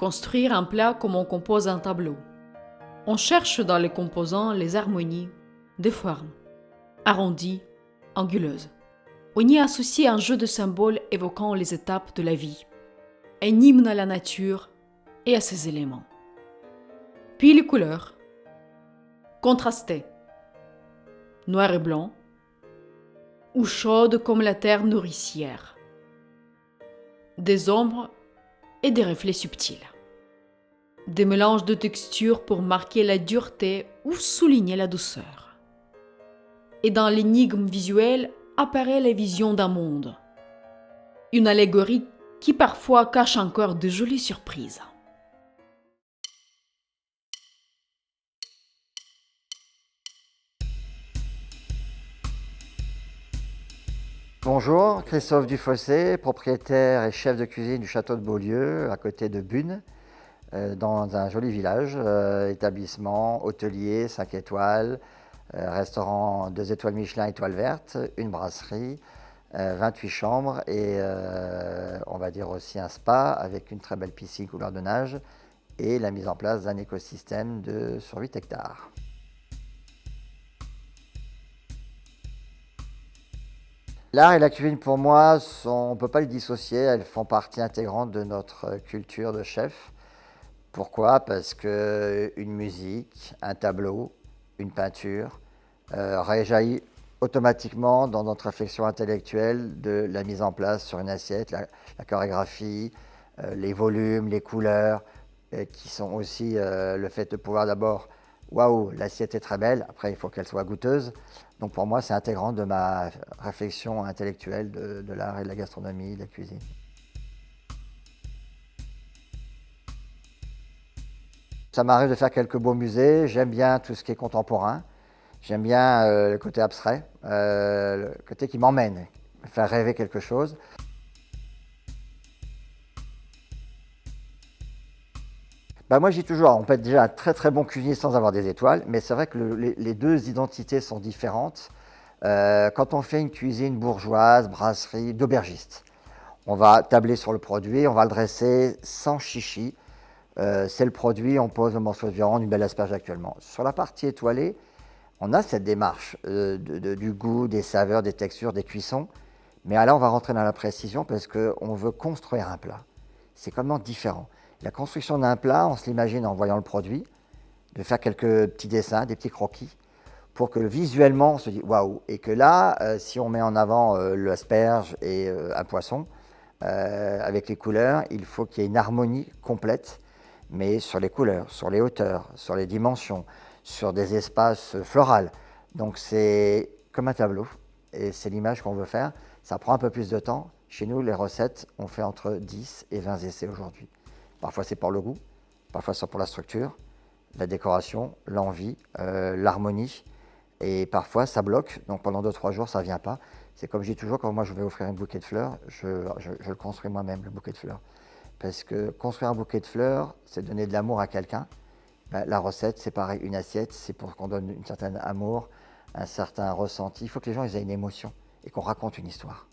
construire un plat comme on compose un tableau. On cherche dans les composants les harmonies, des formes, arrondies, anguleuses. On y associe un jeu de symboles évoquant les étapes de la vie, un hymne à la nature et à ses éléments. Puis les couleurs, contrastées, noir et blanc, ou chaudes comme la terre nourricière, des ombres et des reflets subtils. Des mélanges de textures pour marquer la dureté ou souligner la douceur. Et dans l'énigme visuelle apparaît la vision d'un monde. Une allégorie qui parfois cache encore de jolies surprises. Bonjour, Christophe Dufossé, propriétaire et chef de cuisine du château de Beaulieu, à côté de Bunes, dans un joli village, établissement hôtelier 5 étoiles, restaurant 2 étoiles Michelin, étoile verte, une brasserie, 28 chambres et on va dire aussi un spa avec une très belle piscine couleur de nage et la mise en place d'un écosystème sur 8 hectares. L'art et la cuisine, pour moi, on ne peut pas les dissocier, elles font partie intégrante de notre culture de chef. Pourquoi? Parce qu'une musique, un tableau, une peinture réjaillit automatiquement dans notre réflexion intellectuelle de la mise en place sur une assiette, la chorégraphie, les volumes, les couleurs, qui sont aussi le fait de pouvoir d'abord, waouh, l'assiette est très belle, après il faut qu'elle soit goûteuse. Donc pour moi, c'est intégrant de ma réflexion intellectuelle de l'art et de la gastronomie, de la cuisine. Ça m'arrive de faire quelques beaux musées, j'aime bien tout ce qui est contemporain, j'aime bien le côté abstrait, le côté qui m'emmène, me faire rêver quelque chose. Moi je dis toujours, on peut être déjà un très très bon cuisinier sans avoir des étoiles, mais c'est vrai que les deux identités sont différentes. Quand on fait une cuisine bourgeoise, brasserie, d'aubergiste, on va tabler sur le produit, on va le dresser sans chichi. C'est le produit, on pose le morceau de viande, une belle asperge actuellement. Sur la partie étoilée, on a cette démarche du goût, des saveurs, des textures, des cuissons. Mais là, on va rentrer dans la précision parce qu'on veut construire un plat. C'est complètement différent. La construction d'un plat, on se l'imagine en voyant le produit, de faire quelques petits dessins, des petits croquis, pour que visuellement, on se dise waouh. Et que là, si on met en avant l'asperge et un poisson, avec les couleurs, il faut qu'il y ait une harmonie complète, mais sur les couleurs, sur les hauteurs, sur les dimensions, sur des espaces floraux. Donc c'est comme un tableau, et c'est l'image qu'on veut faire. Ça prend un peu plus de temps. Chez nous, les recettes, on fait entre 10 et 20 essais aujourd'hui. Parfois c'est pour le goût, parfois c'est pour la structure, la décoration, l'envie, l'harmonie. Et parfois ça bloque, donc pendant 2-3 jours ça ne vient pas. C'est comme je dis toujours, quand moi je vais offrir un bouquet de fleurs, je le construis moi-même, le bouquet de fleurs. Parce que construire un bouquet de fleurs, c'est donner de l'amour à quelqu'un. La recette, c'est pareil, une assiette, c'est pour qu'on donne un certain amour, un certain ressenti. Il faut que les gens aient une émotion et qu'on raconte une histoire.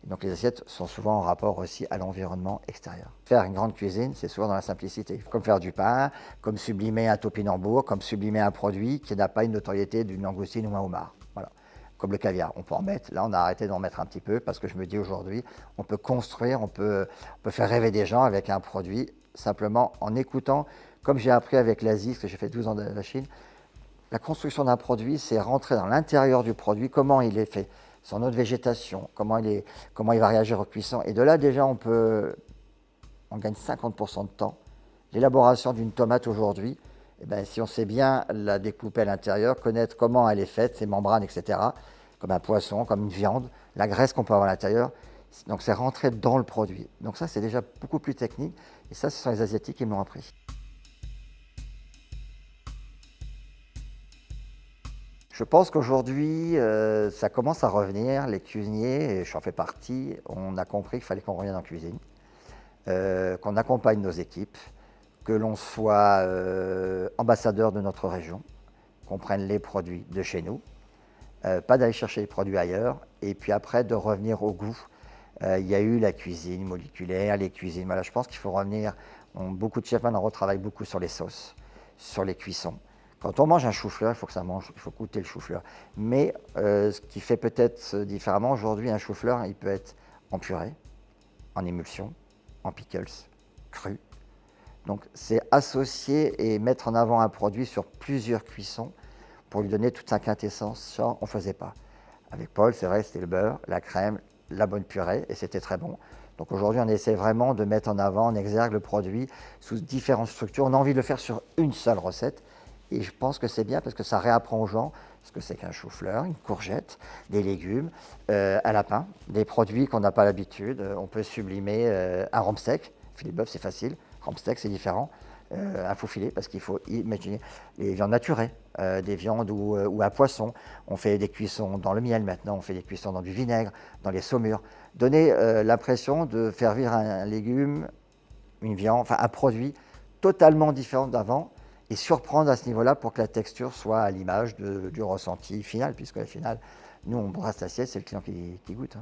Et donc les assiettes sont souvent en rapport aussi à l'environnement extérieur. Faire une grande cuisine, c'est souvent dans la simplicité. Comme faire du pain, comme sublimer un topinambour, comme sublimer un produit qui n'a pas une notoriété d'une langoustine ou un homard. Voilà. Comme le caviar, on peut en mettre. Là, on a arrêté d'en mettre un petit peu parce que je me dis aujourd'hui, on peut construire, on peut faire rêver des gens avec un produit simplement en écoutant. Comme j'ai appris avec l'Asie, parce que j'ai fait 12 ans de la Chine, la construction d'un produit, c'est rentrer dans l'intérieur du produit, comment il est fait, son autre végétation, comment il va réagir aux cuissons. Et de là, déjà, on gagne 50% de temps. L'élaboration d'une tomate aujourd'hui, si on sait bien la découper à l'intérieur, connaître comment elle est faite, ses membranes, etc., comme un poisson, comme une viande, la graisse qu'on peut avoir à l'intérieur, donc c'est rentrer dans le produit. Donc ça, c'est déjà beaucoup plus technique. Et ça, ce sont les Asiatiques qui me l'ont appris. Je pense qu'aujourd'hui, ça commence à revenir. Les cuisiniers, et j'en fais partie, on a compris qu'il fallait qu'on revienne en cuisine, qu'on accompagne nos équipes, que l'on soit ambassadeur de notre région, qu'on prenne les produits de chez nous, pas d'aller chercher les produits ailleurs, et puis après de revenir au goût. Il y a eu la cuisine moléculaire, les cuisines. Voilà, je pense qu'il faut revenir Beaucoup de chefs maintenant retravaillent beaucoup sur les sauces, sur les cuissons. Quand on mange un chou-fleur, il faut goûter le chou-fleur. Mais ce qui fait peut-être différemment, aujourd'hui, un chou-fleur, il peut être en purée, en émulsion, en pickles, cru. Donc c'est associer et mettre en avant un produit sur plusieurs cuissons pour lui donner toute sa quintessence. Genre, on ne faisait pas. Avec Paul, c'est vrai, c'était le beurre, la crème, la bonne purée, et c'était très bon. Donc aujourd'hui, on essaie vraiment de mettre en avant, en exergue le produit sous différentes structures. On a envie de le faire sur une seule recette, et je pense que c'est bien parce que ça réapprend aux gens ce que c'est qu'un chou-fleur, une courgette, des légumes, un lapin, des produits qu'on n'a pas l'habitude. On peut sublimer un rhum sec, filet de bœuf, c'est facile. Rhum steak, c'est différent. Un faux filet, parce qu'il faut imaginer les viandes naturées, des viandes ou à poisson. On fait des cuissons dans le miel maintenant, on fait des cuissons dans du vinaigre, dans les saumures. Donner l'impression de faire vivre un légume, une viande, enfin un produit totalement différent d'avant et surprendre à ce niveau-là pour que la texture soit à l'image du ressenti final, puisque au final, nous on brasse l'assiette, c'est le client qui goûte.